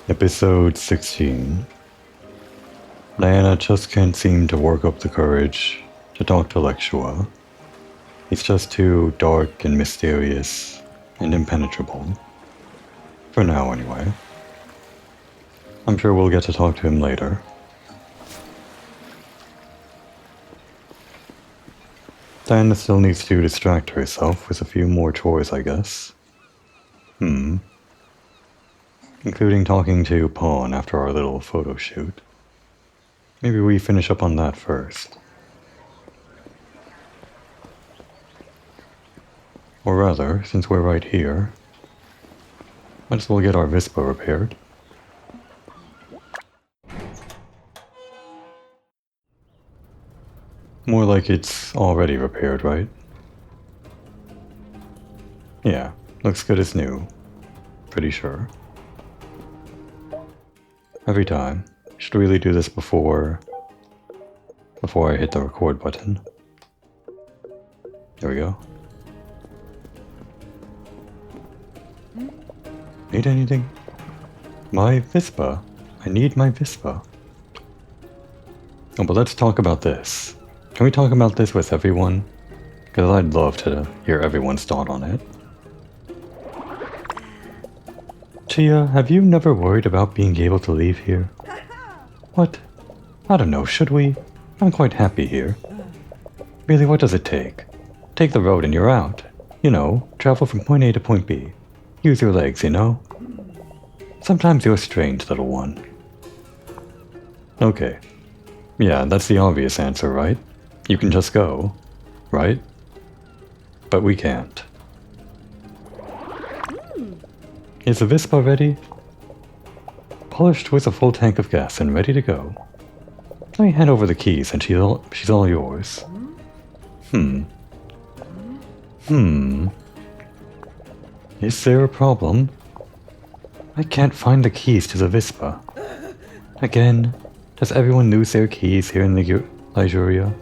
Episode 16. Diana just can't seem to work up the courage to talk to Lexua. He's just too dark and mysterious and impenetrable. For now, anyway. I'm sure we'll get to talk to him later. Diana still needs to distract herself with a few more chores, I guess. Including talking to Pawn after our little photo shoot. Maybe we finish up on that first. Or rather, since we're right here, might as well get our Vispa repaired. More like it's already repaired, right? Yeah, looks good as new. Pretty sure. Every time. Should really do this before I hit the record button. There we go. Need anything? My Vispa. I need my Vispa. Oh, but let's talk about this. Can we talk about this with everyone? Because I'd love to hear everyone's thought on it. Chia, have you never worried about being able to leave here? What? I don't know, should we? I'm quite happy here. Really, what does it take? Take the road and you're out. You know, travel from point A to point B. Use your legs, you know? Sometimes you're strange, little one. Okay. Yeah, that's the obvious answer, right? You can just go, right? But we can't. Is the Vispa ready? Polished with a full tank of gas and ready to go. Let me hand over the keys and she's all yours. Is there a problem? I can't find the keys to the Vispa. Again, does everyone lose their keys here in Liguria?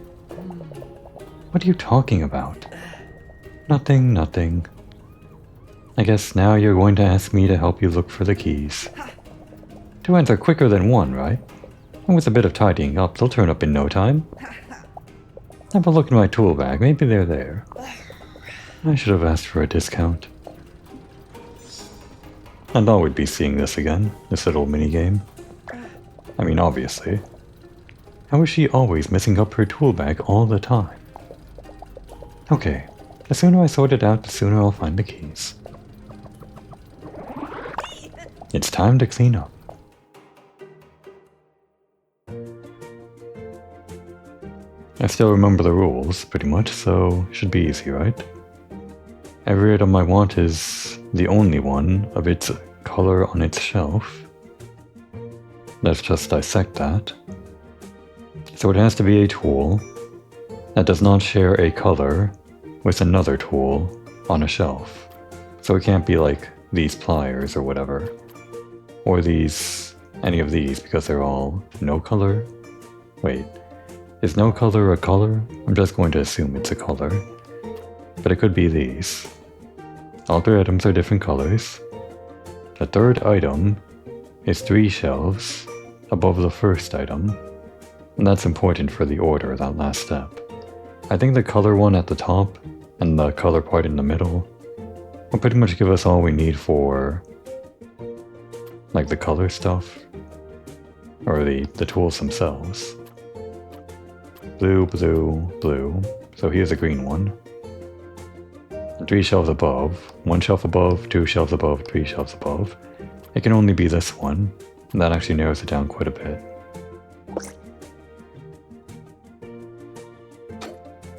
What are you talking about? Nothing. I guess now you're going to ask me to help you look for the keys. 2 hands are quicker than 1, right? And with a bit of tidying up, they'll turn up in no time. Have a look in my tool bag, maybe they're there. I should have asked for a discount. I thought we'd be seeing this again, this little minigame. I mean, obviously. How is she always messing up her tool bag all the time? Okay, the sooner I sort it out, the sooner I'll find the keys. It's time to clean up. I still remember the rules, pretty much, so should be easy, right? Every item I want is the only one of its color on its shelf. Let's just dissect that. So it has to be a tool that does not share a color with another tool on a shelf. So it can't be like these pliers or whatever. Or any of these, because they're all no color. Wait, is no color a color? I'm just going to assume it's a color. But it could be these. All 3 items are different colors. The 3rd item is 3 shelves above the 1st item. And that's important for the order, that last step. I think the color one at the top and the color part in the middle will pretty much give us all we need for like the color stuff, or the tools themselves. Blue, so here's a green one. 3 shelves above, 1 shelf above, 2 shelves above, 3 shelves above. It can only be this one, and that actually narrows it down quite a bit.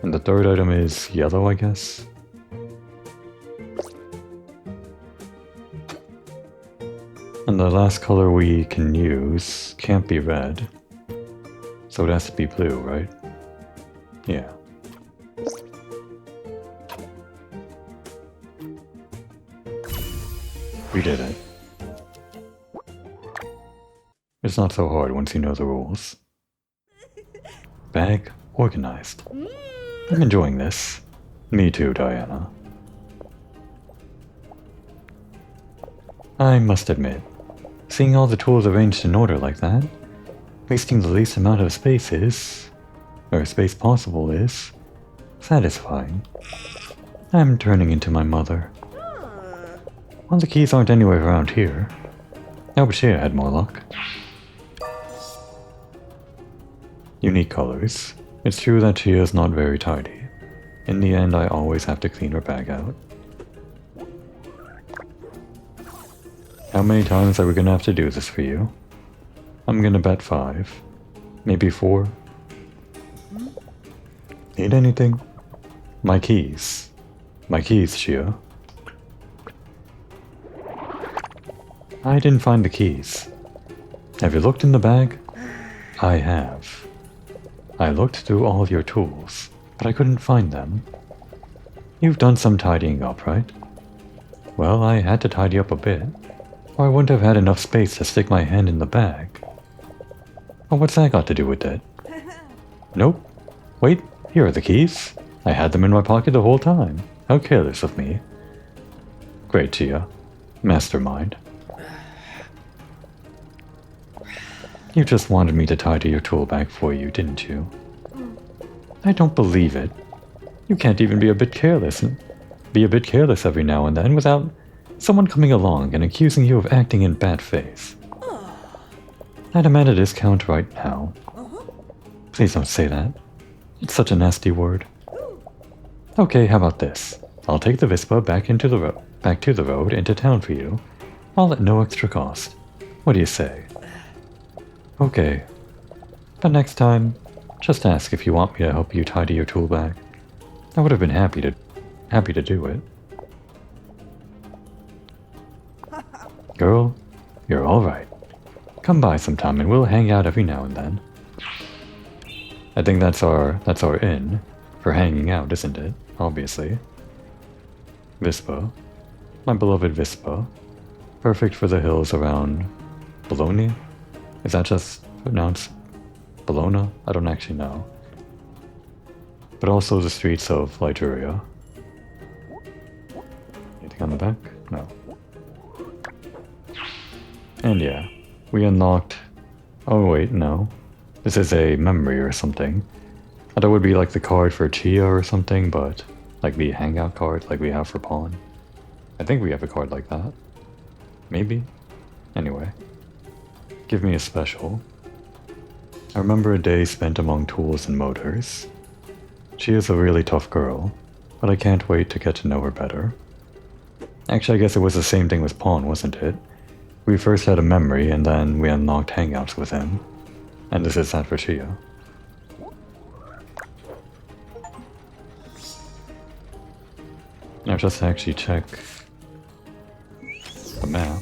And the 3rd item is yellow, I guess? And the last color we can use can't be red. So it has to be blue, right? Yeah. We did it. It's not so hard once you know the rules. Bag organized. I'm enjoying this. Me too, Diana. I must admit, Seeing all the tools arranged in order like that, wasting the least amount of space is, or space possible is, satisfying. I'm turning into my mother. Well, the keys aren't anywhere around here. I wish I had more luck. Unique colors. It's true that she is not very tidy. In the end, I always have to clean her bag out. How many times are we gonna have to do this for you? I'm gonna bet 5. Maybe 4. Need anything? My keys. My keys, Shia. I didn't find the keys. Have you looked in the bag? I have. I looked through all your tools, but I couldn't find them. You've done some tidying up, right? Well, I had to tidy up a bit, or I wouldn't have had enough space to stick my hand in the bag. Well, what's that got to do with it? Nope. Wait, here are the keys. I had them in my pocket the whole time. How careless of me. Great, Chia. Mastermind. You just wanted me to tidy your tool bag for you, didn't you? I don't believe it. You can't even be a bit careless every now and then without someone coming along and accusing you of acting in bad faith. I demand a discount right now. Please don't say that. It's such a nasty word. Okay, how about this? I'll take the Vispa back to the road into town for you, all at no extra cost. What do you say? Okay. But next time, just ask if you want me to help you tidy your tool bag. I would have been happy to do it. Girl, you're alright. Come by sometime and we'll hang out every now and then. I think that's our in for hanging out, isn't it? Obviously. Vispa. My beloved Vispa. Perfect for the hills around Bologna? Is that just pronounced Bologna? I don't actually know. But also the streets of Liguria. Anything on the back? No. And yeah, we unlocked... Oh wait, no. This is a memory or something. I thought it would be like the card for Chia or something, but like the hangout card like we have for Pawn. I think we have a card like that. Maybe? Anyway. Give me a special. I remember a day spent among tools and motors. She is a really tough girl, but I can't wait to get to know her better. Actually, I guess it was the same thing with Pawn, wasn't it? We first had a memory, and then we unlocked hangouts with him. And this is that for Chia. Now just to actually check the map.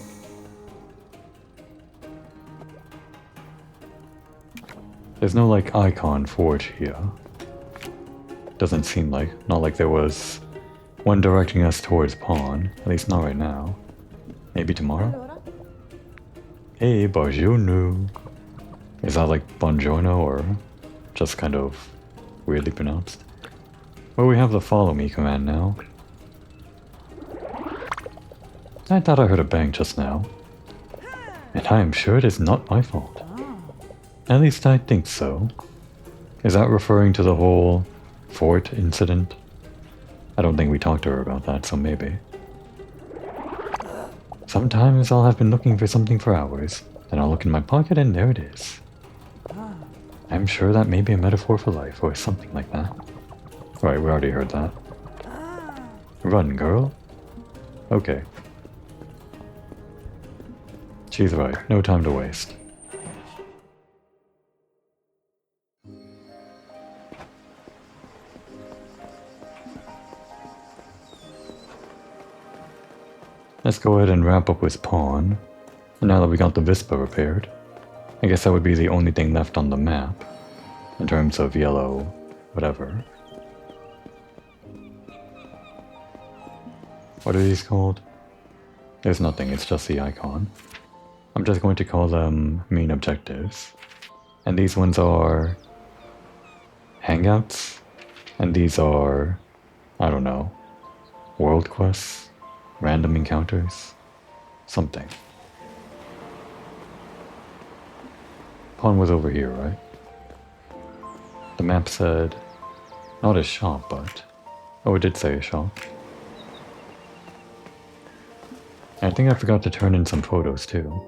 There's no like icon for Chia. Doesn't seem like, not like there was one directing us towards Pawn, at least not right now. Maybe tomorrow? Hey, buongiorno. Is that like buongiorno or just kind of weirdly pronounced? Well, we have the follow me command now. I thought I heard a bang just now. And I am sure it is not my fault. At least I think so. Is that referring to the whole fort incident? I don't think we talked to her about that, so maybe. Sometimes I'll have been looking for something for hours, then I'll look in my pocket and there it is. I'm sure that may be a metaphor for life or something like that. Right, we already heard that. Run, girl. Okay. She's right, no time to waste. Let's go ahead and wrap up with Pawn. And now that we got the Vispa repaired, I guess that would be the only thing left on the map, in terms of yellow, whatever. What are these called? There's nothing, it's just the icon. I'm just going to call them main objectives. And these ones are hangouts, and these are, I don't know, world quests, random encounters, something. pawn was over here, right? The map said, not a shop, but... Oh, it did say a shop. I think I forgot to turn in some photos, too.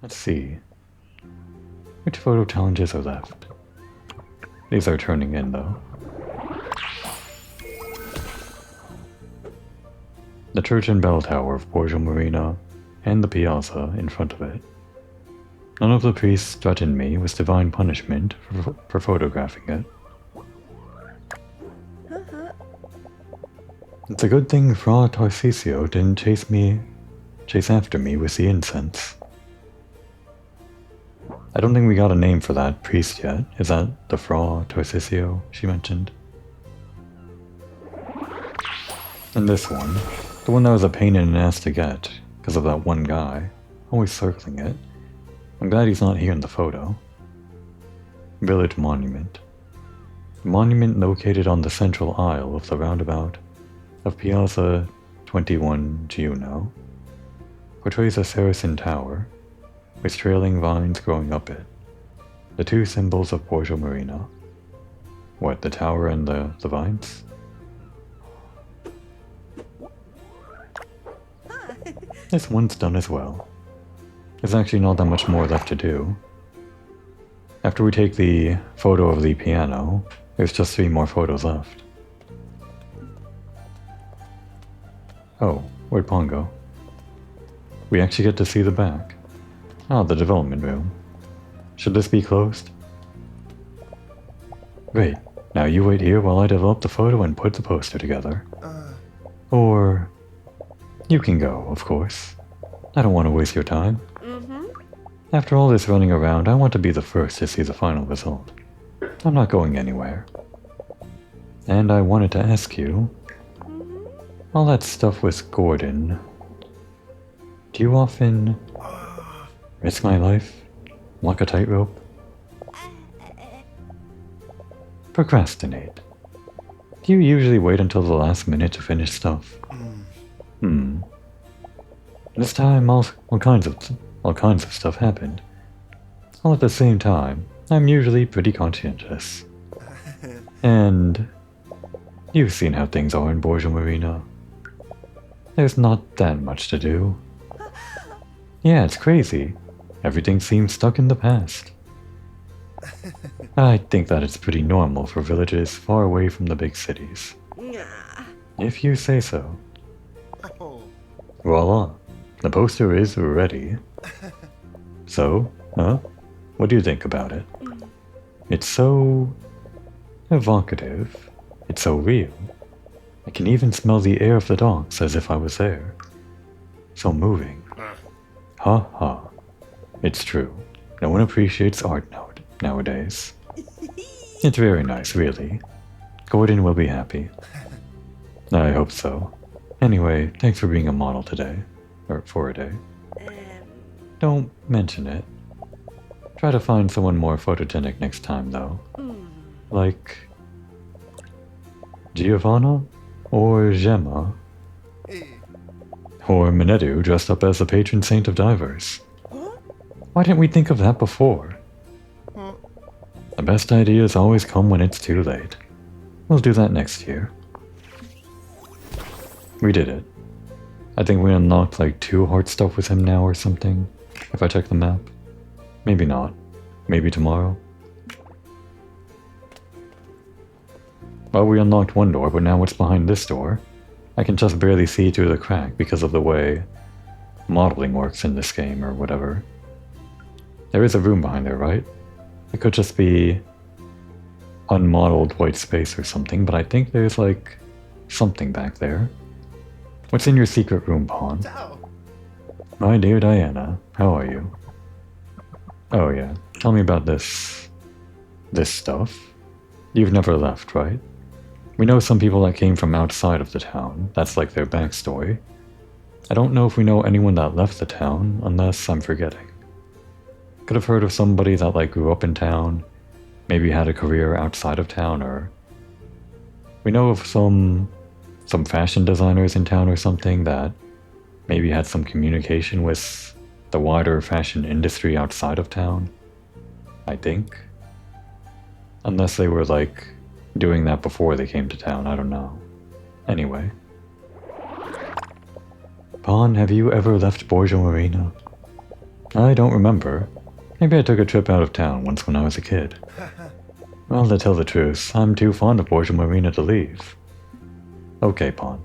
Let's see. Which photo challenges are left? These are turning in, though. The church and bell tower of Borgia Marina, and the piazza in front of it. None of the priests threatened me with divine punishment for photographing it. It's a good thing Fra Tarcisio didn't chase after me with the incense. I don't think we got a name for that priest yet. Is that the Fra Tarcisio she mentioned? And this one, the one that was a pain in the ass to get, because of that one guy, always circling it. I'm glad he's not here in the photo. Village Monument. A monument located on the central aisle of the roundabout of Piazza 21 Giuno portrays a Saracen tower with trailing vines growing up it. The two symbols of Borgia Marina. What, the tower and the vines? This one's done as well. There's actually not that much more left to do. After we take the photo of the piano, there's just 3 more photos left. Oh, where'd Pawn go? We actually get to see the back. Ah, the development room. Should this be closed? Great. Now you wait here while I develop the photo and put the poster together. Or... you can go, of course. I don't want to waste your time. After all this running around, I want to be the first to see the final result. I'm not going anywhere. And I wanted to ask you... all that stuff with Gordon... do you often... risk my life? Walk a tightrope? Procrastinate. Do you usually wait until the last minute to finish stuff? This time all kinds of stuff happened. All at the same time, I'm usually pretty conscientious. And you've seen how things are in Borgia Marina. There's not that much to do. Yeah, it's crazy. Everything seems stuck in the past. I think that it's pretty normal for villages far away from the big cities. If you say so. Voila. The poster is ready. So, what do you think about it? It's so... evocative. It's so real. I can even smell the air of the docks as if I was there. So moving. Ha ha. It's true. No one appreciates art nowadays. It's very nice, really. Gordon will be happy. I hope so. Anyway, thanks for being a model today. Or for a day. Don't mention it. Try to find someone more photogenic next time, though. Like... Giovanna? Or Gemma? Or Minedu dressed up as the patron saint of divers. Why didn't we think of that before? The best ideas always come when it's too late. We'll do that next year. We did it. I think we unlocked like 2 heart stuff with him now or something, if I check the map. Maybe not. Maybe tomorrow. Well, we unlocked 1 door, but now what's behind this door? I can just barely see through the crack because of the way modeling works in this game or whatever. There is a room behind there, right? It could just be unmodeled white space or something, but I think there's like something back there. What's in your secret room, Pawn? My dear Diana, how are you? Oh yeah, tell me about this stuff. You've never left, right? We know some people that came from outside of the town. That's like their backstory. I don't know if we know anyone that left the town, unless I'm forgetting. Could have heard of somebody that like grew up in town, maybe had a career outside of town, or... We know of some fashion designers in town or something that maybe had some communication with the wider fashion industry outside of town. I think. Unless they were like doing that before they came to town, I don't know. Anyway. Pawn, have you ever left Borgia Marina? I don't remember. Maybe I took a trip out of town once when I was a kid. Well, to tell the truth, I'm too fond of Borgia Marina to leave. Okay, Pawn.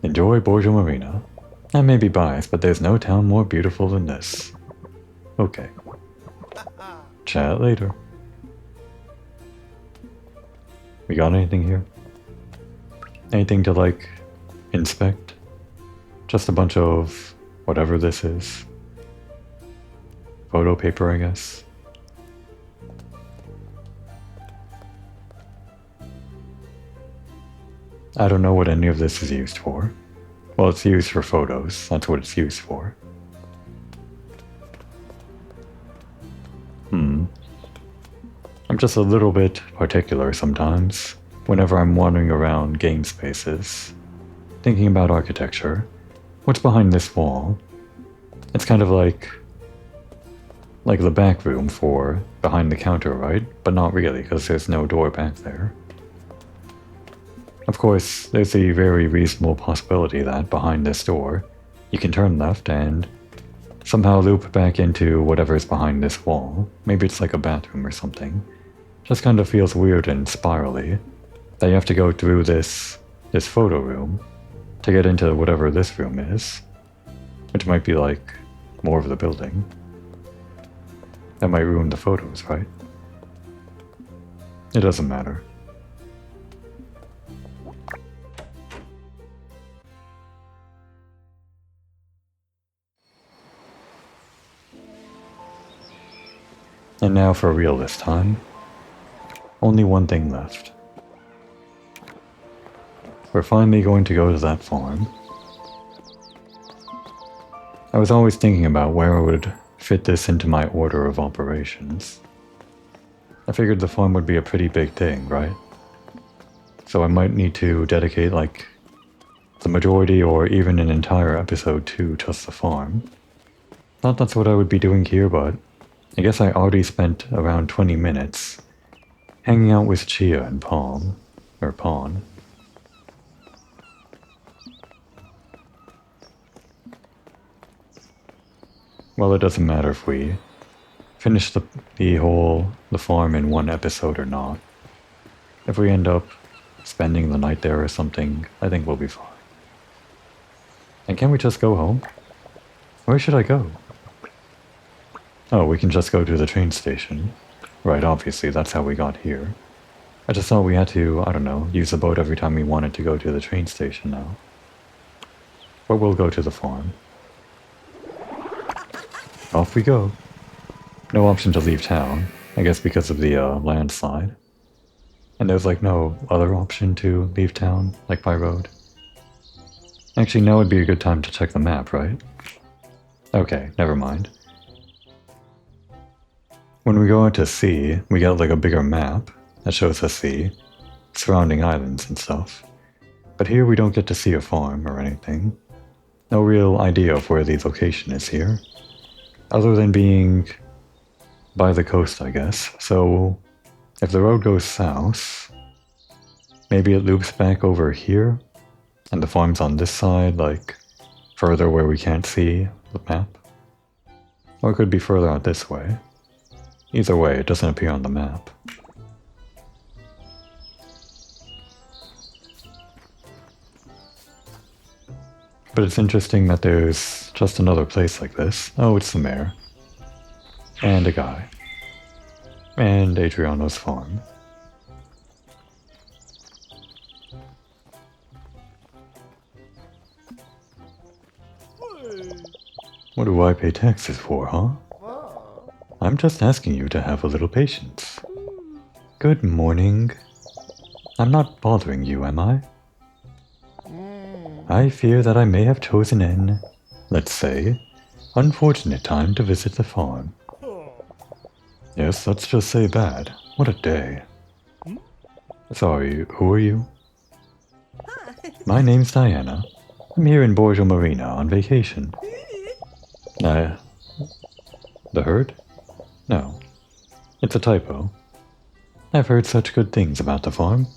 Enjoy Borgia Marina. I may be biased, but there's no town more beautiful than this. Okay. Chat later. We got anything here? Anything to, like, inspect? Just a bunch of whatever this is. Photo paper, I guess. I don't know what any of this is used for. Well, it's used for photos. That's what it's used for. I'm just a little bit particular sometimes, whenever I'm wandering around game spaces, thinking about architecture. What's behind this wall? It's kind of like the back room for behind the counter, right? But not really, because there's no door back there. Of course, there's a very reasonable possibility that behind this door, you can turn left and somehow loop back into whatever's behind this wall. Maybe it's like a bathroom or something. Just kind of feels weird and spirally that you have to go through this photo room to get into whatever this room is, which might be like more of the building. That might ruin the photos, right? It doesn't matter. And now for real this time. Only one thing left. We're finally going to go to that farm. I was always thinking about where I would fit this into my order of operations. I figured the farm would be a pretty big thing, right? So I might need to dedicate like the majority or even an entire episode to just the farm. Thought that's what I would be doing here, but I guess I already spent around 20 minutes hanging out with Chia and Pawn. Well, it doesn't matter if we finish the farm in one episode or not. If we end up spending the night there or something, I think we'll be fine. And can we just go home? Where should I go? Oh, we can just go to the train station. Right, obviously, that's how we got here. I just thought we had to, I don't know, use the boat every time we wanted to go to the train station now. But we'll go to the farm. Off we go. No option to leave town, I guess because of the landslide. And there's like no other option to leave town, like by road. Actually, now would be a good time to check the map, right? Okay, never mind. When we go out to sea, we get like a bigger map that shows us the surrounding islands and stuff. But here we don't get to see a farm or anything. No real idea of where the location is here. Other than being by the coast, I guess. So if the road goes south, maybe it loops back over here, and the farm's on this side, like further where we can't see the map. Or it could be further out this way. Either way, it doesn't appear on the map. But it's interesting that there's just another place like this. Oh, it's the mayor. And a guy. And Adriano's farm. What do I pay taxes for, huh? I'm just asking you to have a little patience. Good morning. I'm not bothering you, am I? I fear that I may have chosen an, let's say, unfortunate time to visit the farm. Yes, let's just say bad. What a day. Sorry, who are you? My name's Diana. I'm here in Borgo Marina on vacation. The herd? No. It's a typo. I've heard such good things about the farm.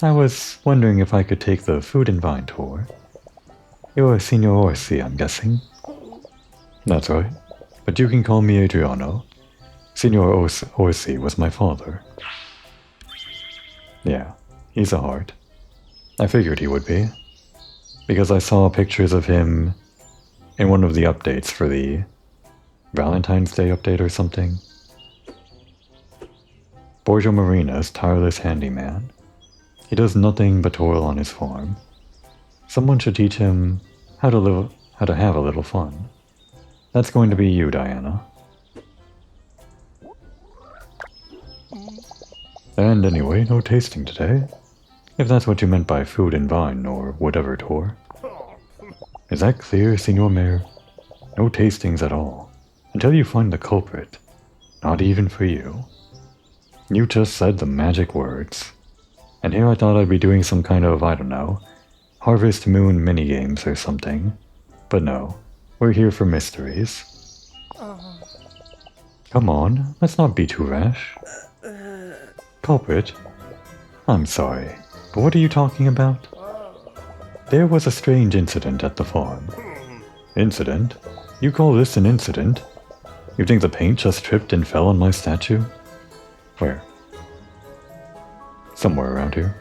I was wondering if I could take the food and vine tour. You're Signor Orsi, I'm guessing? That's right. But you can call me Adriano. Signor Orsi was my father. Yeah, he's a heart. I figured he would be. Because I saw pictures of him in one of the updates for the Valentine's Day update or something. Borgo Marina's tireless handyman. He does nothing but toil on his farm. Someone should teach him how to have a little fun. That's going to be you, Diana. And anyway, no tasting today. If that's what you meant by food and vine or whatever tour. Is that clear, Signor Mayor? No tastings at all. Until you find the culprit. Not even for you. You just said the magic words. And here I thought I'd be doing some kind of, I don't know, Harvest Moon minigames or something. But no, we're here for mysteries. Come on, let's not be too rash. Culprit? I'm sorry, but what are you talking about? There was a strange incident at the farm. Incident? You call this an incident? You think the paint just tripped and fell on my statue? Where? Somewhere around here.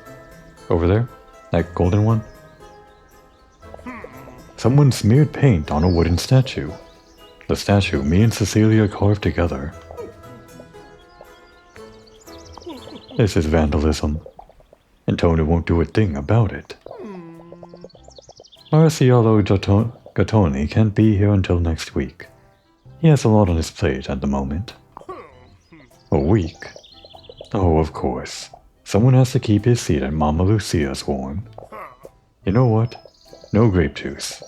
Over there? That golden one? Someone smeared paint on a wooden statue. The statue me and Cecilia carved together. This is vandalism. And Tony won't do a thing about it. Marcialo Gattoni can't be here until next week. He has a lot on his plate at the moment. A week? Oh, of course. Someone has to keep his seat at Mama Lucia's warm. You know what? No grape juice.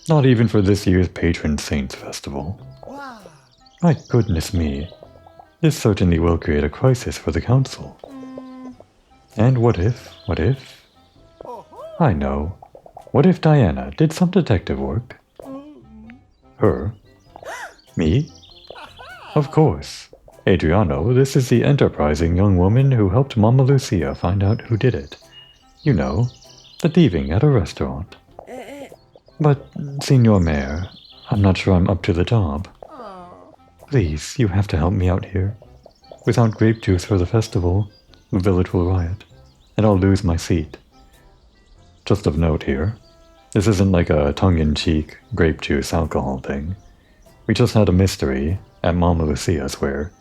Not even for this year's Patron Saints Festival. My goodness me. This certainly will create a crisis for the council. And what if? I know. What if Diana did some detective work? Her? Me? Of course. Adriano, this is the enterprising young woman who helped Mama Lucia find out who did it. You know, the thieving at a restaurant. But, Signor Mayor, I'm not sure I'm up to the job. Please, you have to help me out here. Without grape juice for the festival, the village will riot, and I'll lose my seat. Just of note here, this isn't like a tongue-in-cheek grape juice alcohol thing. We just had a mystery at Mama Lucia's where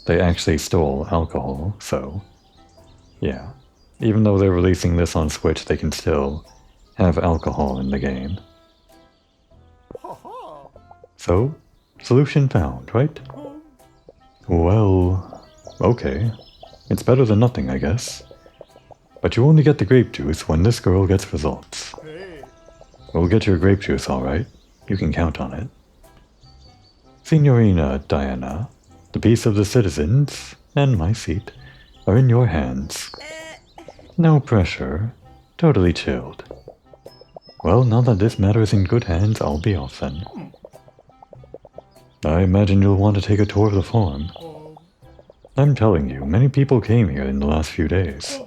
they actually stole alcohol, so yeah. Even though they're releasing this on Switch, they can still have alcohol in the game. So, solution found, right? Well, okay. It's better than nothing, I guess. But you only get the grape juice when this girl gets results. We'll get your grape juice, alright. You can count on it. Signorina Diana, the peace of the citizens, and my seat, are in your hands. No pressure. Totally chilled. Well, now that this matter is in good hands, I'll be off then. I imagine you'll want to take a tour of the farm. I'm telling you, many people came here in the last few days.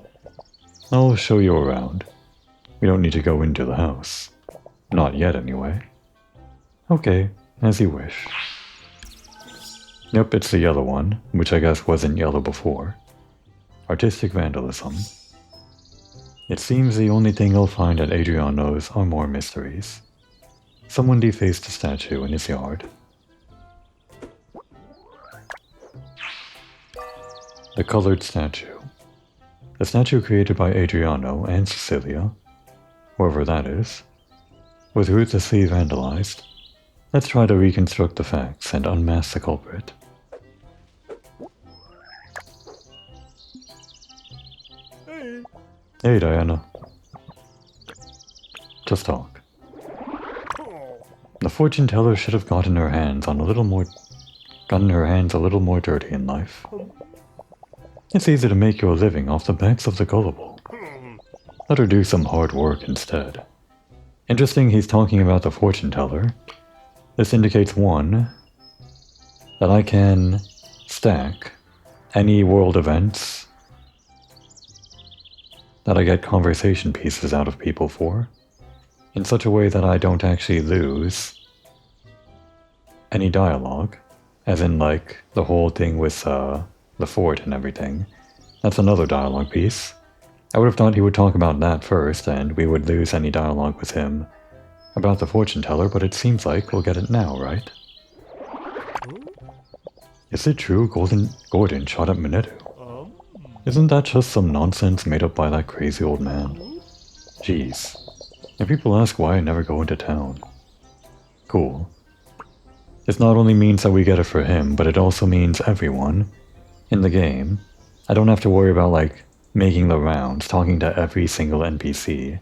I'll show you around. We don't need to go into the house. Not yet, anyway. Okay, as you wish. Yep, it's the yellow one, which I guess wasn't yellow before. Artistic vandalism. It seems the only thing you'll find at Adriano's are more mysteries. Someone defaced a statue in his yard. The colored statue. The statue created by Adriano and Cecilia, whoever that is, was ruthlessly vandalized. Let's try to reconstruct the facts and unmask the culprit. Hey, Diana. Just talk. The fortune teller should have gotten her hands a little more dirty in life. It's easy to make your living off the backs of the gullible. Let her do some hard work instead. Interesting he's talking about the fortune teller. This indicates, one, that I can stack any world events that I get conversation pieces out of people for, in such a way that I don't actually lose any dialogue, as in like the whole thing with the fort and everything. That's another dialogue piece. I would have thought he would talk about that first, and we would lose any dialogue with him about the fortune teller, but it seems like we'll get it now, right? Is it true Gordon shot at Minetto? Isn't that just some nonsense made up by that crazy old man? Jeez. And people ask why I never go into town. Cool. This not only means that we get it for him, but it also means everyone in the game. I don't have to worry about, like, making the rounds, talking to every single NPC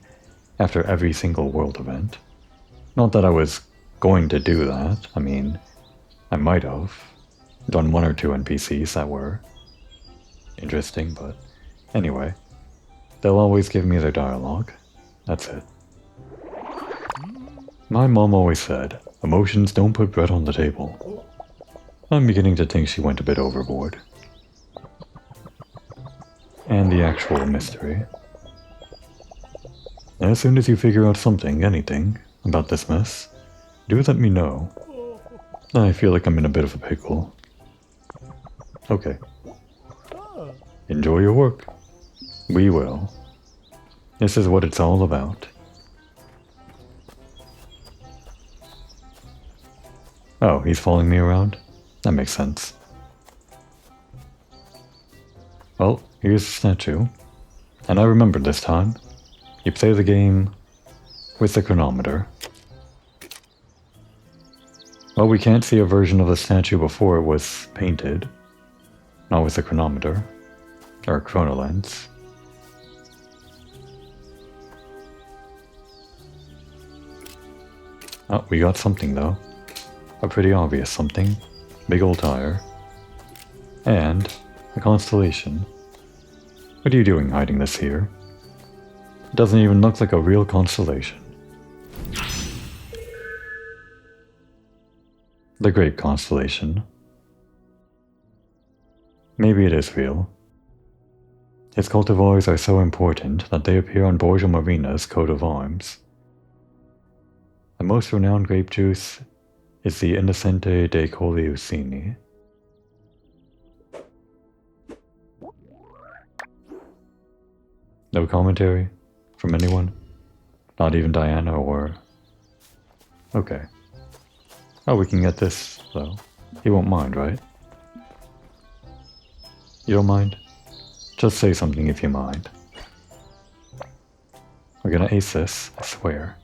after every single world event. Not that I was going to do that. I mean, I might have done one or two NPCs that were interesting, but anyway, they'll always give me their dialogue. That's it. My mom always said, emotions don't put bread on the table. I'm beginning to think she went a bit overboard. And the actual mystery. As soon as you figure out something, anything, about this mess, do let me know. I feel like I'm in a bit of a pickle. Okay. Enjoy your work. We will. This is what it's all about. Oh, he's following me around? That makes sense. Well, here's the statue. And I remembered this time. You play the game with the chronometer. Well, we can't see a version of the statue before it was painted. Not with the chronometer. Or chronolens. Oh, we got something though. A pretty obvious something. Big old tire. And a constellation. What are you doing hiding this here? It doesn't even look like a real constellation. The Great Constellation. Maybe it is real. Its cultivars are so important that they appear on Borgia Marina's coat of arms. The most renowned grape juice is the Innocente dei Colliusini. No commentary from anyone? Not even Diana or... Okay. Oh, we can get this, though. He won't mind, right? You don't mind? Just say something if you mind. We're gonna ace this, I swear.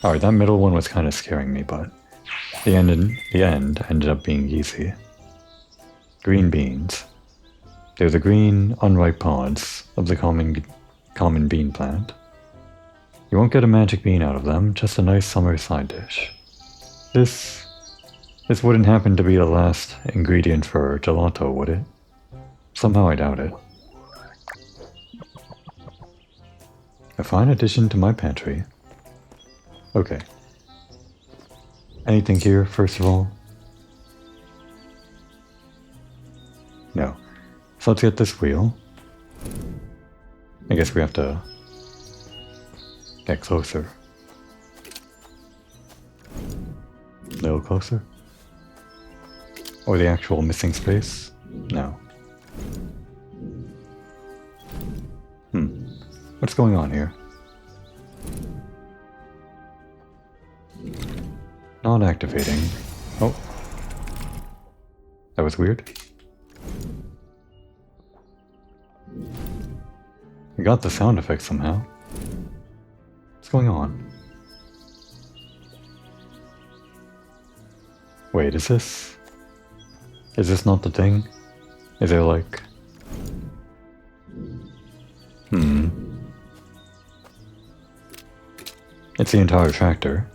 Alright, that middle one was kind of scaring me, but the end ended up being easy. Green beans. They're the green, unripe pods of the common bean plant. You won't get a magic bean out of them, just a nice summer side dish. This wouldn't happen to be the last ingredient for gelato, would it? Somehow I doubt it. A fine addition to my pantry. Okay. Anything here, first of all? No. So let's get this wheel. I guess we have to get closer. A little closer? Or the actual missing space? No. What's going on here? Not activating. Oh. That was weird. We got the sound effect somehow. What's going on? Wait, is this not the thing? Is there like... It's the entire tractor.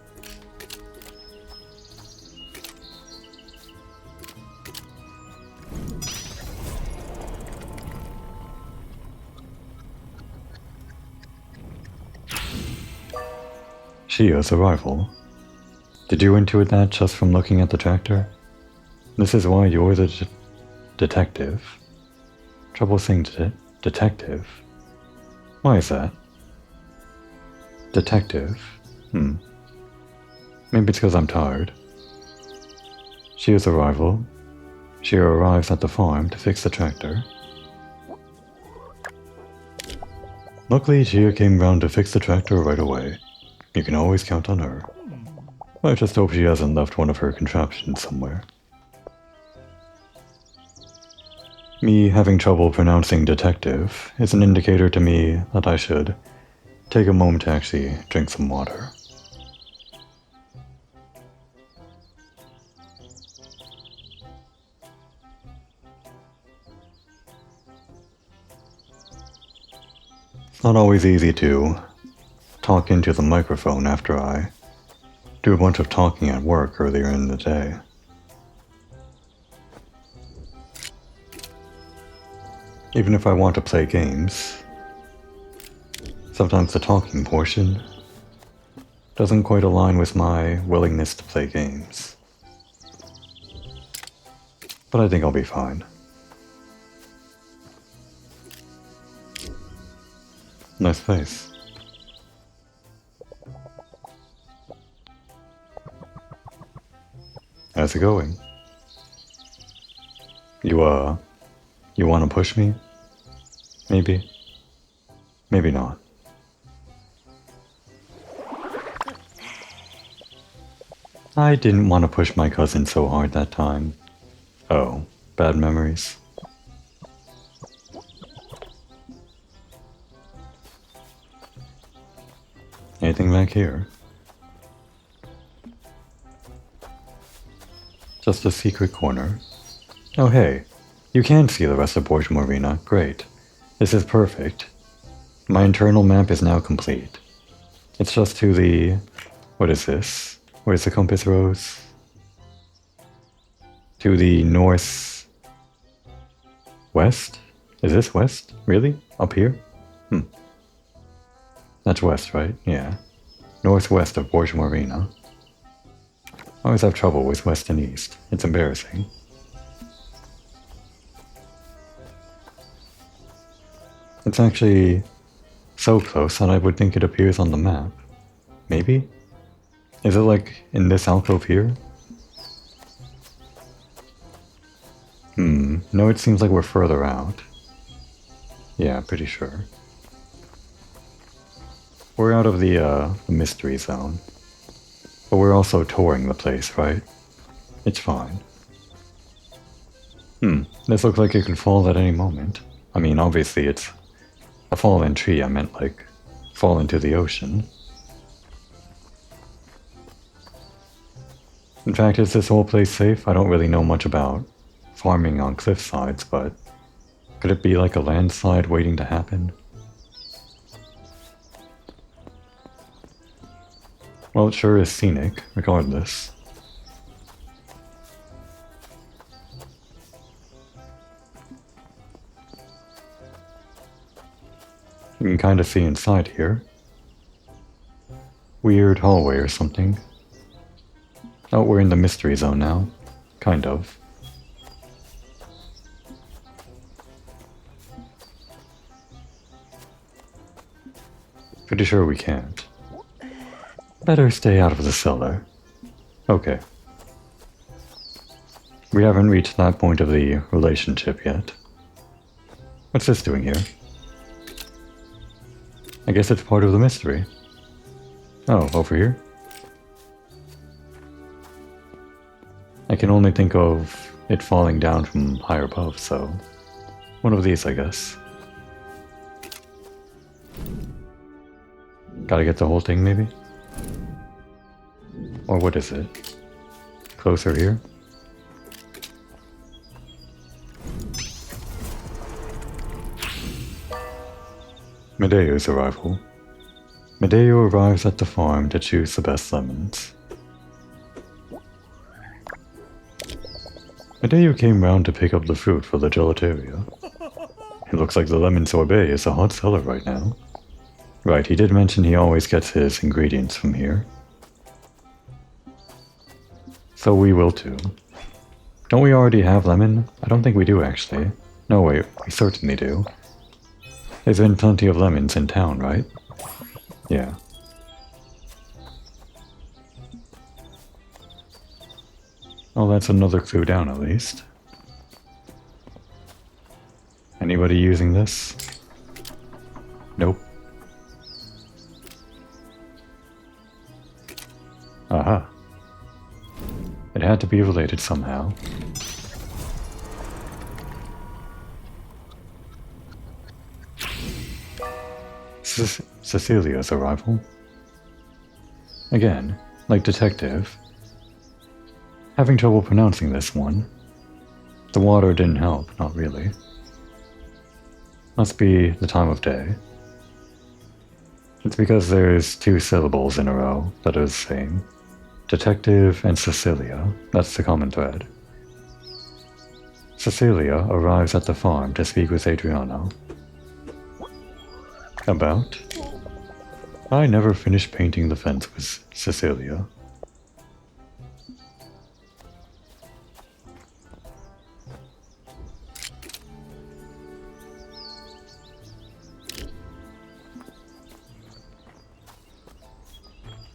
Shia's arrival. Did you intuit that just from looking at the tractor? This is why you're the detective. Trouble saying detective. Why is that? Detective. Maybe it's because I'm tired. Shia's arrival. Shia arrives at the farm to fix the tractor. Luckily, Shia came round to fix the tractor right away. You can always count on her. I just hope she hasn't left one of her contraptions somewhere. Me having trouble pronouncing detective is an indicator to me that I should take a moment to actually drink some water. It's not always easy to talk into the microphone after I do a bunch of talking at work earlier in the day. Even if I want to play games, sometimes the talking portion doesn't quite align with my willingness to play games. But I think I'll be fine. Nice face. How's it going? You wanna push me? Maybe? Maybe not. I didn't want to push my cousin so hard that time. Oh, bad memories. Anything back here? Just a secret corner. Oh hey, you can see the rest of Borg Marina. Great. This is perfect. My internal map is now complete. It's just to the... what is this? Where's the compass rose? To the north... west? Is this west? Really? Up here? That's west, right? Yeah. Northwest of Borg Marina. I always have trouble with west and east. It's embarrassing. It's actually so close that I would think it appears on the map. Maybe? Is it like in this alcove here? No, it seems like we're further out. Yeah, pretty sure. We're out of the mystery zone. But we're also touring the place, right? It's fine. This looks like it could fall at any moment. I mean, obviously it's a fallen tree. I meant like fall into the ocean. In fact, is this whole place safe? I don't really know much about farming on cliff sides, but could it be like a landslide waiting to happen? Well, it sure is scenic, regardless. You can kind of see inside here. Weird hallway or something. Oh, we're in the mystery zone now. Kind of. Pretty sure we can't. Better stay out of the cellar. Okay. We haven't reached that point of the relationship yet. What's this doing here? I guess it's part of the mystery. Oh, over here? I can only think of it falling down from higher above, so one of these, I guess. Gotta get the whole thing, maybe? Or what is it? Closer here? Medeo's arrival. Medeo arrives at the farm to choose the best lemons. Medeo came round to pick up the fruit for the gelateria. It looks like the lemon sorbet is a hot seller right now. Right, he did mention he always gets his ingredients from here. So we will too. Don't we already have lemon? I don't think we do actually. No wait, we certainly do. There's been plenty of lemons in town, right? Yeah. Oh, that's another clue down at least. Anybody using this? Nope. Aha. It had to be related somehow. Cecilia's arrival. Again, like detective. Having trouble pronouncing this one. The water didn't help, not really. Must be the time of day. It's because there's 2 syllables in a row that are the same. Detective and Cecilia, that's the common thread. Cecilia arrives at the farm to speak with Adriano. About? I never finished painting the fence with Cecilia.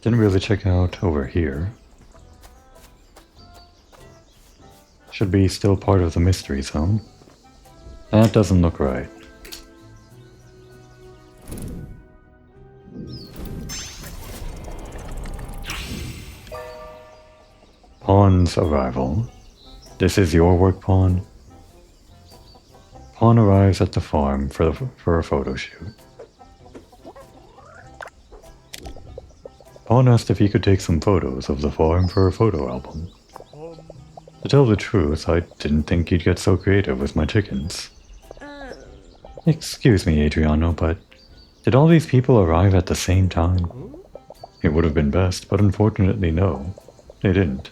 Didn't really check out over here. Should be still part of the mystery zone. That doesn't look right. Pawn's arrival. This is your work, Pawn? Pawn arrives at the farm for a photo shoot. Pawn asked if he could take some photos of the farm for a photo album. To tell the truth, I didn't think you'd get so creative with my chickens. Excuse me, Adriano, but did all these people arrive at the same time? It would have been best, but unfortunately no, they didn't.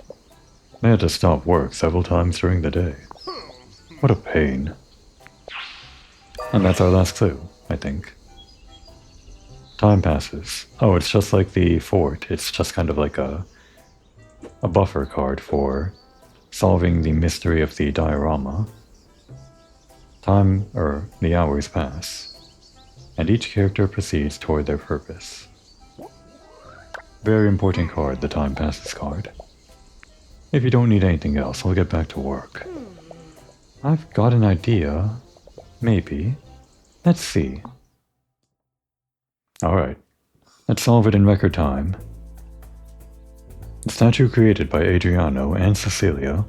They had to stop work several times during the day. What a pain. And that's our last clue, I think. Time passes. Oh, it's just like the fort. It's just kind of like a buffer card for solving the mystery of the diorama. The hours pass, and each character proceeds toward their purpose. Very important card, the time passes card. If you don't need anything else, I'll get back to work. I've got an idea. Maybe. Let's see. Alright, let's solve it in record time. The statue created by Adriano and Cecilia,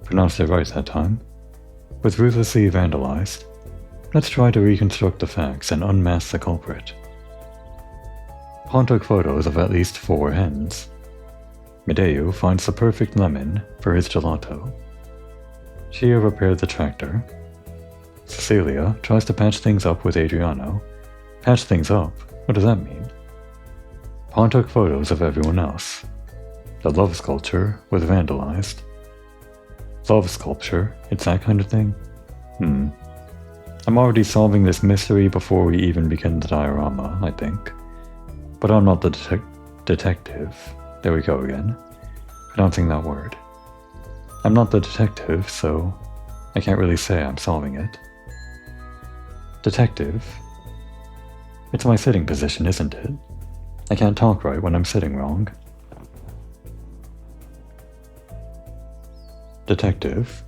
pronounced it right that time, was ruthlessly vandalized. Let's try to reconstruct the facts and unmask the culprit. Pawn took photos of at least 4 hens. Medeo finds the perfect lemon for his gelato. Shia repaired the tractor. Cecilia tries to patch things up with Adriano. Patch things up? What does that mean? Pawn took photos of everyone else. The love sculpture was vandalized. Love sculpture? It's that kind of thing? I'm already solving this mystery before we even begin the diorama, I think. But I'm not the detective. There we go again. Pronouncing that word. I'm not the detective, so I can't really say I'm solving it. Detective? It's my sitting position, isn't it? I can't talk right when I'm sitting wrong. Detective?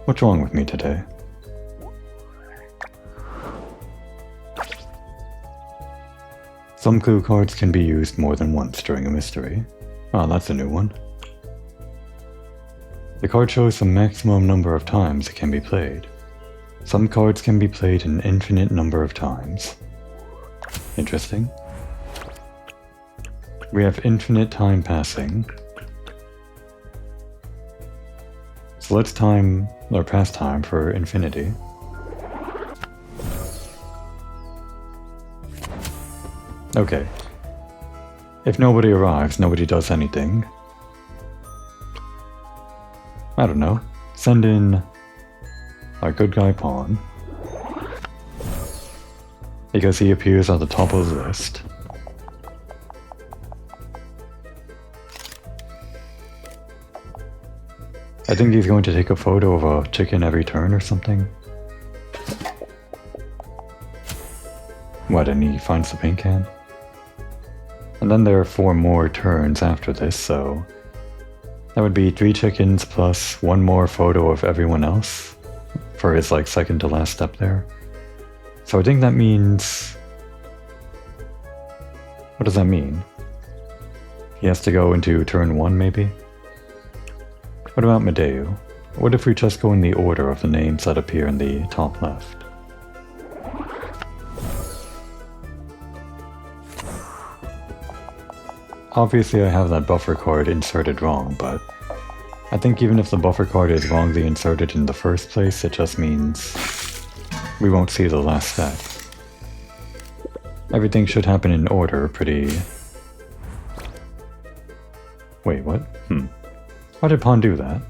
What's wrong with me today? Some clue cards can be used more than once during a mystery. Ah, that's a new one. The card shows the maximum number of times it can be played. Some cards can be played an infinite number of times. Interesting. We have infinite time passing. So let's time or pass time for infinity. Okay. If nobody arrives, nobody does anything. I don't know. Send in our good guy Pawn. because he appears at the top of the list. I think he's going to take a photo of a chicken every turn or something. What, and he finds the paint can? And then there are 4 more turns after this, so that would be 3 chickens plus 1 more photo of everyone else for his like second to last step there. So I think that means... What does that mean? He has to go into turn 1 maybe? What about Medeu? What if we just go in the order of the names that appear in the top left? Obviously I have that buffer card inserted wrong, but I think even if the buffer card is wrongly inserted in the first place, it just means we won't see the last step. Everything should happen in order pretty... Wait, what? Why did Pawn do that?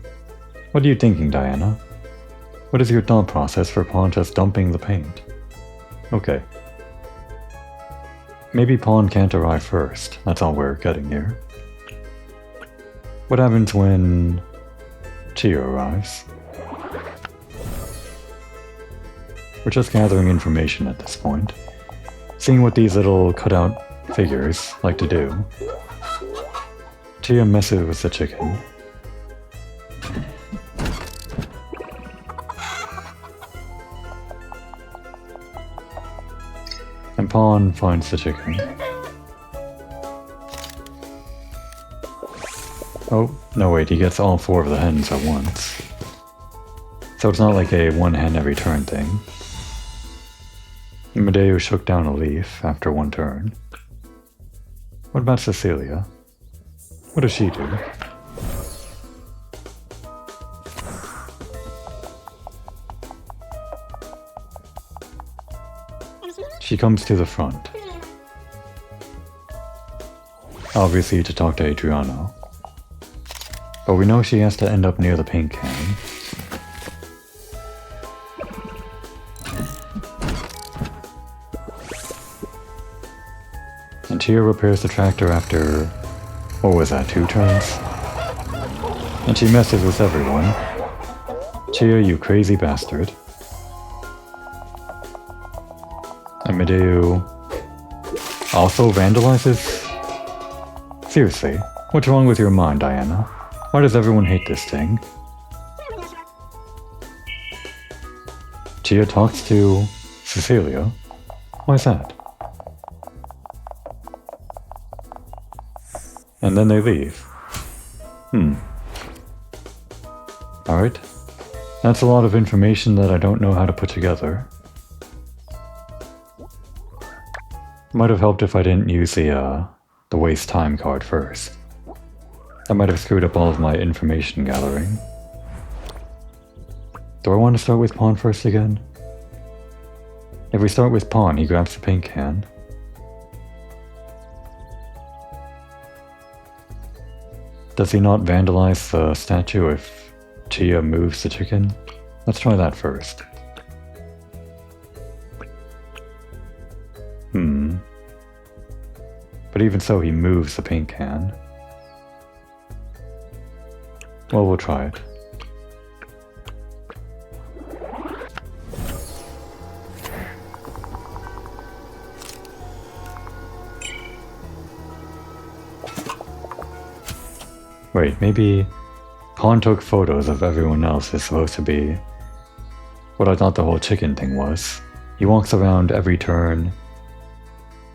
What are you thinking, Diana? What is your thought process for Pawn just dumping the paint? Okay. Maybe Pawn can't arrive first, that's all we're getting here. What happens when Chia arrives? We're just gathering information at this point. Seeing what these little cutout figures like to do. Chia messes with the chicken. And Pawn finds the chicken. Oh, no wait, he gets all 4 of the hens at once. So it's not like a 1 hen every turn thing. Medeu shook down a leaf after 1 turn. What about Cecilia? What does she do? She comes to the front. Obviously to talk to Adriano. But we know she has to end up near the paint can. And Chia repairs the tractor after... what was that, 2 turns? And she messes with everyone. Chia, you crazy bastard. And Medeu also vandalizes? Seriously, what's wrong with your mind, Diana? Why does everyone hate this thing? Chia talks to Cecilia? Why is that? And then they leave. Alright. That's a lot of information that I don't know how to put together. Might have helped if I didn't use the waste time card first. That might have screwed up all of my information gathering. Do I want to start with Pawn first again? If we start with Pawn, he grabs the paint can. Does he not vandalize the statue if Chia moves the chicken? Let's try that first. But even so, he moves the paint can. Well, we'll try it. Wait, maybe Pawn took photos of everyone else is supposed to be what I thought the whole chicken thing was. He walks around every turn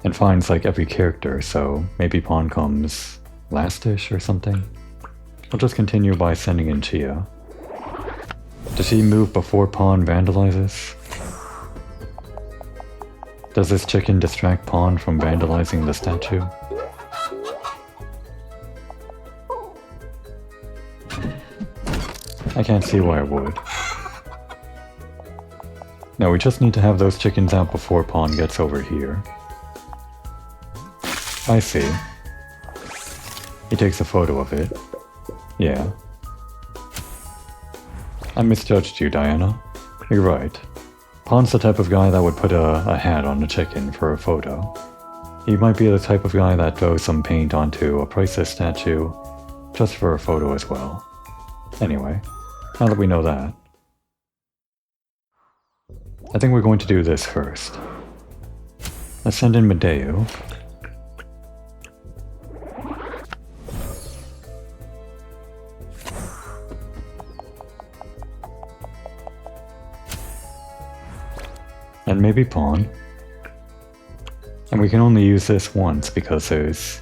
and finds like every character, so maybe Pawn comes lastish or something. I'll just continue by sending in Chia. Does he move before Pawn vandalizes? Does this chicken distract Pawn from vandalizing the statue? I can't see why it would. No, we just need to have those chickens out before Pawn gets over here. I see. He takes a photo of it. Yeah. I misjudged you, Diana. You're right. Pawn's the type of guy that would put a hat on a chicken for a photo. He might be the type of guy that throws some paint onto a priceless statue just for a photo as well. Anyway, now that we know that, I think we're going to do this first. Let's send in Medeo. And maybe Pawn. And we can only use this once because there's...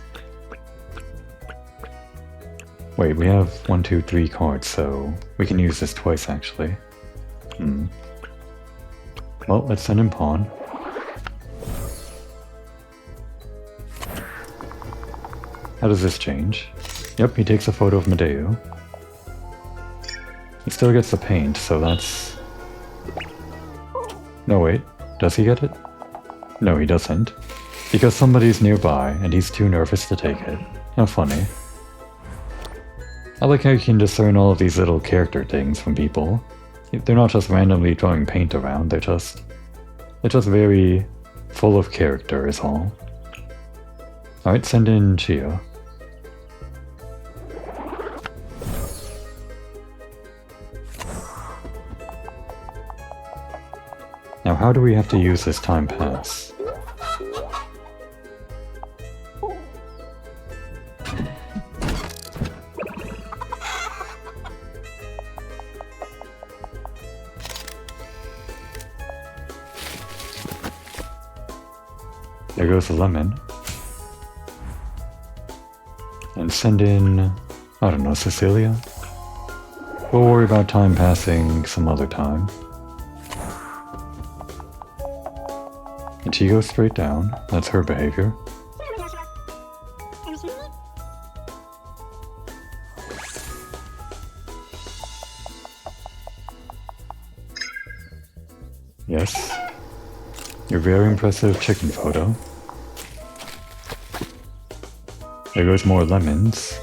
Wait, we have 1, 2, 3 cards, so we can use this twice actually. Well, let's send in Pawn. How does this change? Yep, he takes a photo of Medeo. He still gets the paint, so that's... No, wait. Does he get it? No, he doesn't. Because somebody's nearby, and he's too nervous to take it. How funny. I like how you can discern all of these little character things from people. They're not just randomly throwing paint around, they're just very full of character is all. Alright, send in Chia. Now how do we have to use this time pass? There goes the lemon. And send in, I don't know, Cecilia? We'll worry about time passing some other time. And she goes straight down. That's her behavior. Yes. Your very impressive chicken photo. There goes more lemons.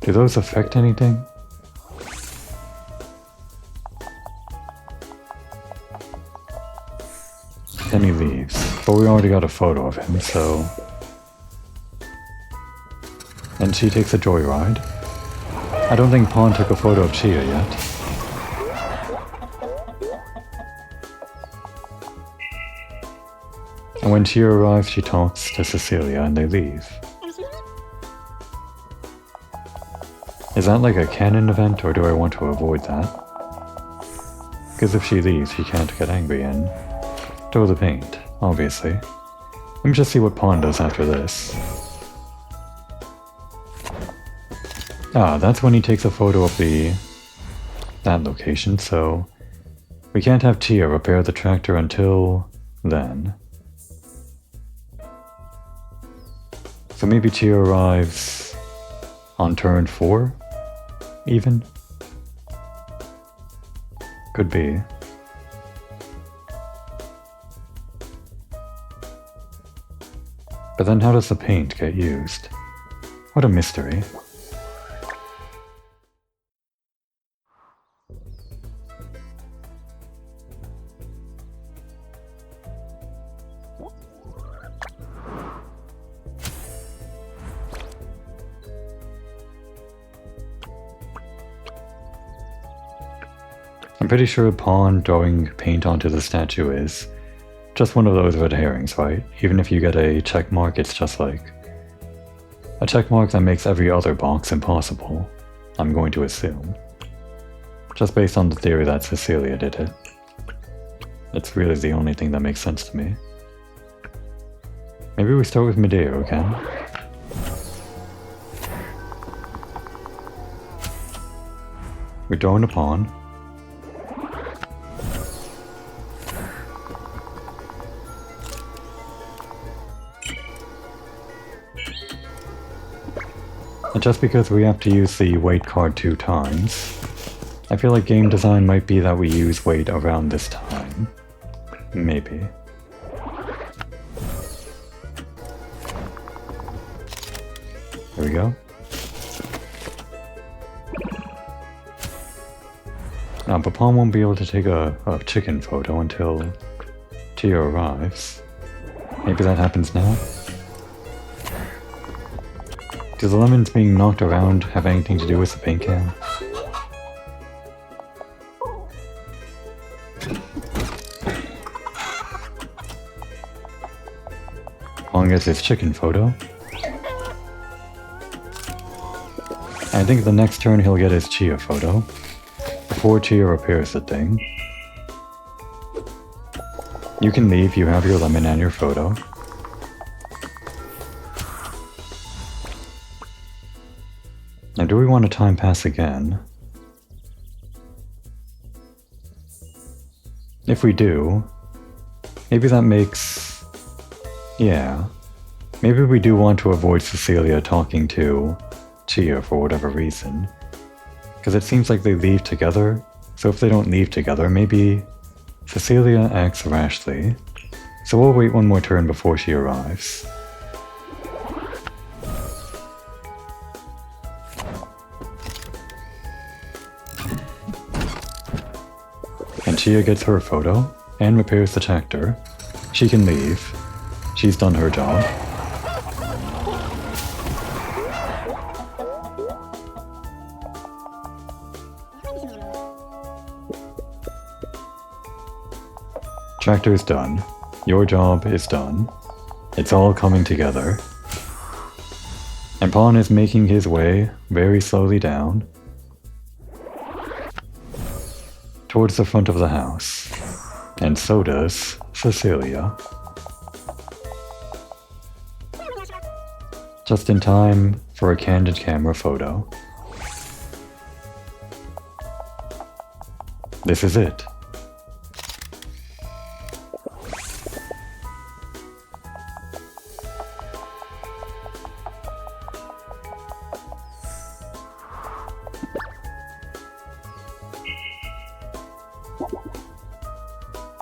Do those affect anything? Then he leaves, but we already got a photo of him, so... And she takes a joyride. I don't think Pawn took a photo of Chia yet. And when Chia arrives, she talks to Cecilia and they leave. Is that like a canon event, or do I want to avoid that? Because if she leaves, she can't get angry and throw the paint, obviously. Let me just see what Pawn does after this. Ah, that's when he takes a photo of that location, so we can't have Chia repair the tractor until then. So maybe Chia arrives on turn 4, even? Could be. But then how does the paint get used? What a mystery. I'm pretty sure Pawn throwing paint onto the statue is just one of those red herrings, right? Even if you get a check mark, it's just like a check mark that makes every other box impossible, I'm going to assume. Just based on the theory that Cecilia did it. It's really the only thing that makes sense to me. Maybe we start with Medeo again. We're drawing a pawn. And just because we have to use the wait card 2 times, I feel like game design might be that we use wait around this time. Maybe. There we go. Now, Papan won't be able to take a chicken photo until Tia arrives. Maybe that happens now? Do the lemons being knocked around have anything to do with the paint can? Long as it's chicken photo. I think the next turn he'll get his Chia photo. Before Chia repairs the thing. You can leave, you have your lemon and your photo. Now do we want to time pass again? If we do, maybe that makes... yeah. Maybe we do want to avoid Cecilia talking to Chia for whatever reason. Because it seems like they leave together, so if they don't leave together, maybe Cecilia acts rashly. So we'll wait one more turn before she arrives. And Chia gets her photo, and repairs the tractor. She can leave. She's done her job. Tractor's done. Your job is done. It's all coming together. And Pawn is making his way very slowly down towards the front of the house. And so does Cecilia. Just in time for a candid camera photo. This is it.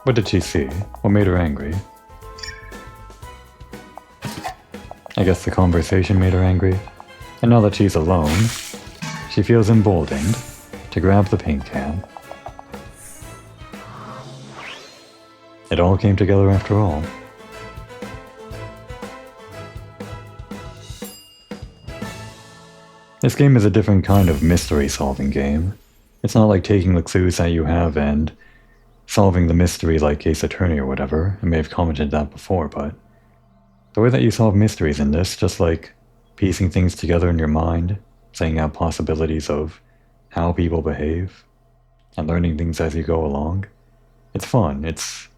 What did she see? What made her angry? I guess the conversation made her angry. And now that she's alone, she feels emboldened to grab the paint can. It all came together after all. This game is a different kind of mystery-solving game. It's not like taking the clues that you have and solving the mystery like Ace Attorney or whatever. I may have commented that before, but the way that you solve mysteries in this, just like piecing things together in your mind, saying out possibilities of how people behave, and learning things as you go along, it's fun. It's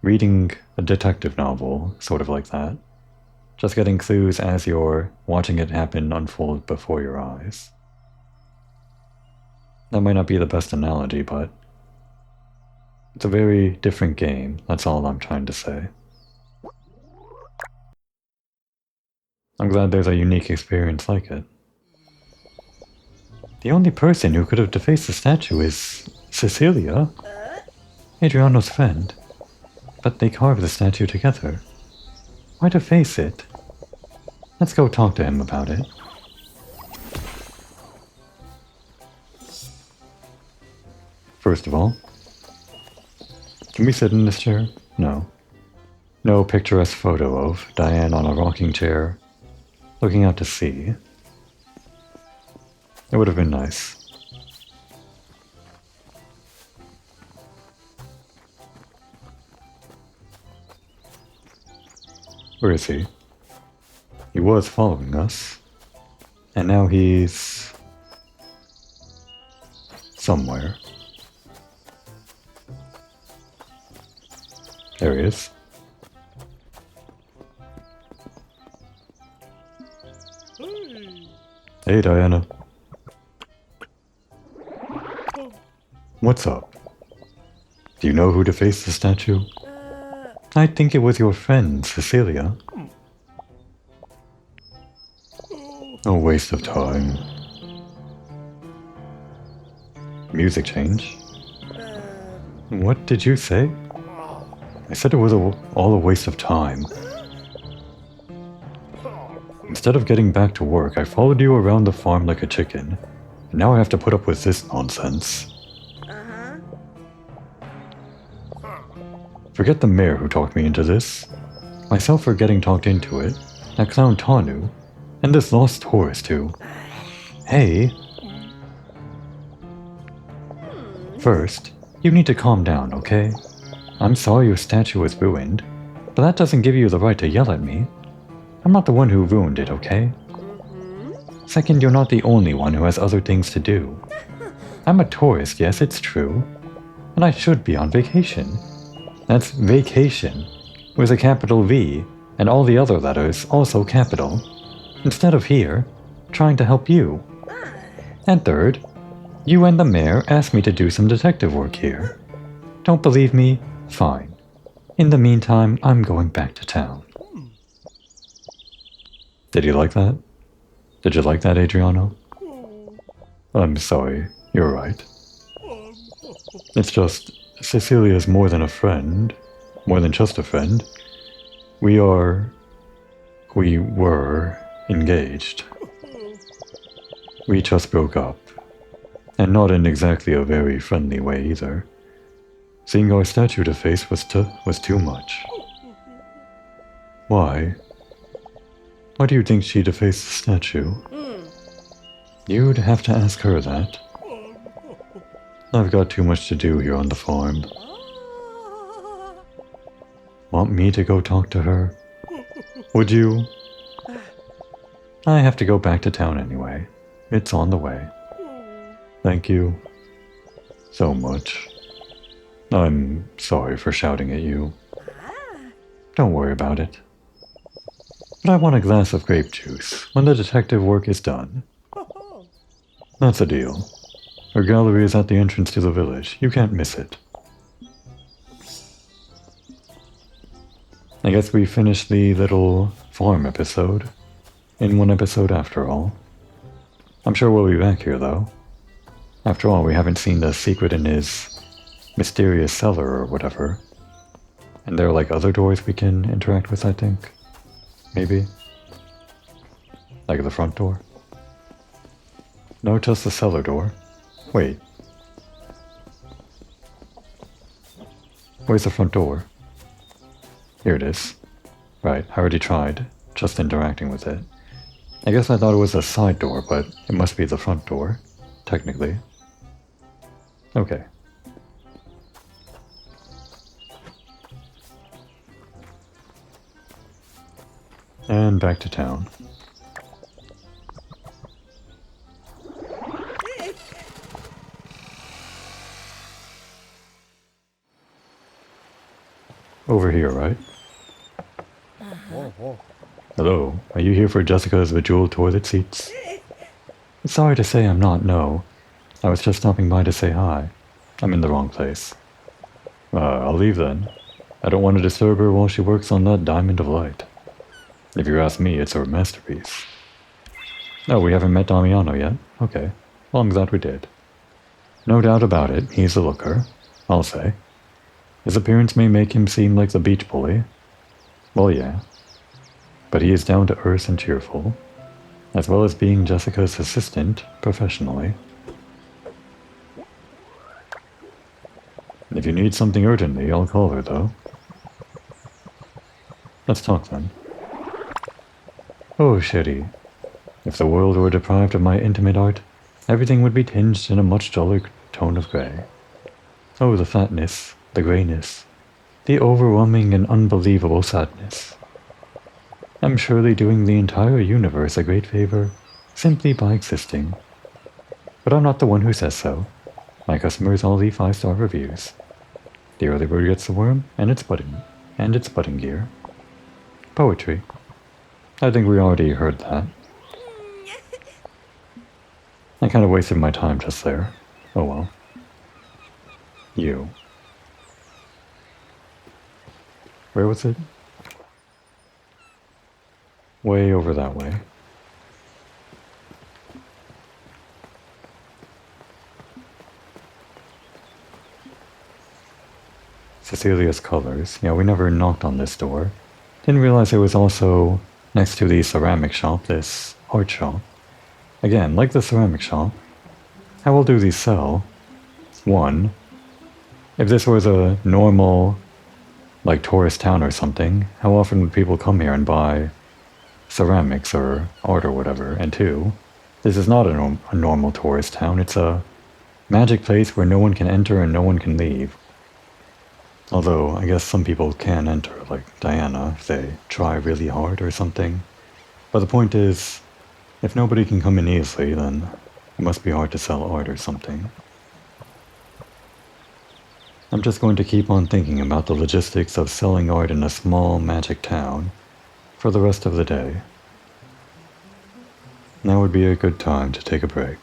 reading a detective novel, sort of like that. Just getting clues as you're watching it happen unfold before your eyes. That might not be the best analogy, but it's a very different game, that's all I'm trying to say. I'm glad there's a unique experience like it. The only person who could have defaced the statue is Cecilia, Adriano's friend. But they carved the statue together. Why deface it? Let's go talk to him about it. First of all, can we sit in this chair? No. No picturesque photo of Diane on a rocking chair, looking out to sea. It would have been nice. Where is he? He was following us, and now he's somewhere. There he is. Hey, Diana. What's up? Do you know who defaced the statue? I think it was your friend, Cecilia. A waste of time. Music change? What did you say? I said it was all a waste of time. Instead of getting back to work, I followed you around the farm like a chicken, and now I have to put up with this nonsense. Forget the mayor who talked me into this. Myself for getting talked into it, that clown Tanu, and this lost tourist too. Hey! First, you need to calm down, okay? I'm sorry your statue was ruined, but that doesn't give you the right to yell at me. I'm not the one who ruined it, okay? Second, you're not the only one who has other things to do. I'm a tourist, yes, it's true. And I should be on vacation. That's vacation, with a capital V, and all the other letters also capital. Instead of here, trying to help you. And third, you and the mayor asked me to do some detective work here. Don't believe me? Fine. In the meantime, I'm going back to town. Did you like that? Did you like that, Adriano? I'm sorry, you're right. It's just, Cecilia's more than a friend, more than just a friend. We were engaged. We just broke up. And not in exactly a very friendly way either. Seeing our statue deface was too much. Why? Why do you think she defaced the statue? You'd have to ask her that. I've got too much to do here on the farm. Want me to go talk to her? Would you? I have to go back to town anyway. It's on the way. Thank you so much. I'm sorry for shouting at you. Don't worry about it. But I want a glass of grape juice when the detective work is done. That's a deal. Our gallery is at the entrance to the village. You can't miss it. I guess we finished the little farm episode in one episode after all. I'm sure we'll be back here though. After all, we haven't seen the secret in his mysterious cellar or whatever. And there are like other doors we can interact with, I think. Maybe. Like the front door. No, just the cellar door. Wait. Where's the front door? Here it is. Right, I already tried, just interacting with it. I guess I thought it was a side door, but it must be the front door, technically. Okay. And back to town. Over here, right? Hello, are you here for Jessica's bejeweled toilet seats? Sorry to say I'm not, no. I was just stopping by to say hi. I'm in the wrong place. I'll leave then. I don't want to disturb her while she works on that diamond of light. If you ask me, it's her masterpiece. Oh, we haven't met Damiano yet? Okay. Well, I'm glad we did. No doubt about it, he's a looker. I'll say. His appearance may make him seem like the beach bully. Well, yeah. But he is down to earth and cheerful, as well as being Jessica's assistant professionally. If you need something urgently, I'll call her, though. Let's talk, then. Oh, Sherry. If the world were deprived of my intimate art, everything would be tinged in a much duller tone of grey. Oh, the fatness, the greyness, the overwhelming and unbelievable sadness. I'm surely doing the entire universe a great favor, simply by existing. But I'm not the one who says so. My customers all leave 5-star reviews. The early bird gets the worm, and its budding gear. Poetry. I think we already heard that. I kind of wasted my time just there. Oh well. You. Where was it? Way over that way. Cecilia's Colors. Yeah, we never knocked on this door. Didn't realize it was also next to the ceramic shop, this art shop. Again, like the ceramic shop, how well do these sell? One, if this was a normal like tourist town or something, how often would people come here and buy ceramics or art or whatever? And two, this is not a normal tourist town. It's a magic place where no one can enter and no one can leave. Although, I guess some people can enter, like Diana, if they try really hard or something. But the point is, if nobody can come in easily, then it must be hard to sell art or something. I'm just going to keep on thinking about the logistics of selling art in a small magic town for the rest of the day. Now would be a good time to take a break.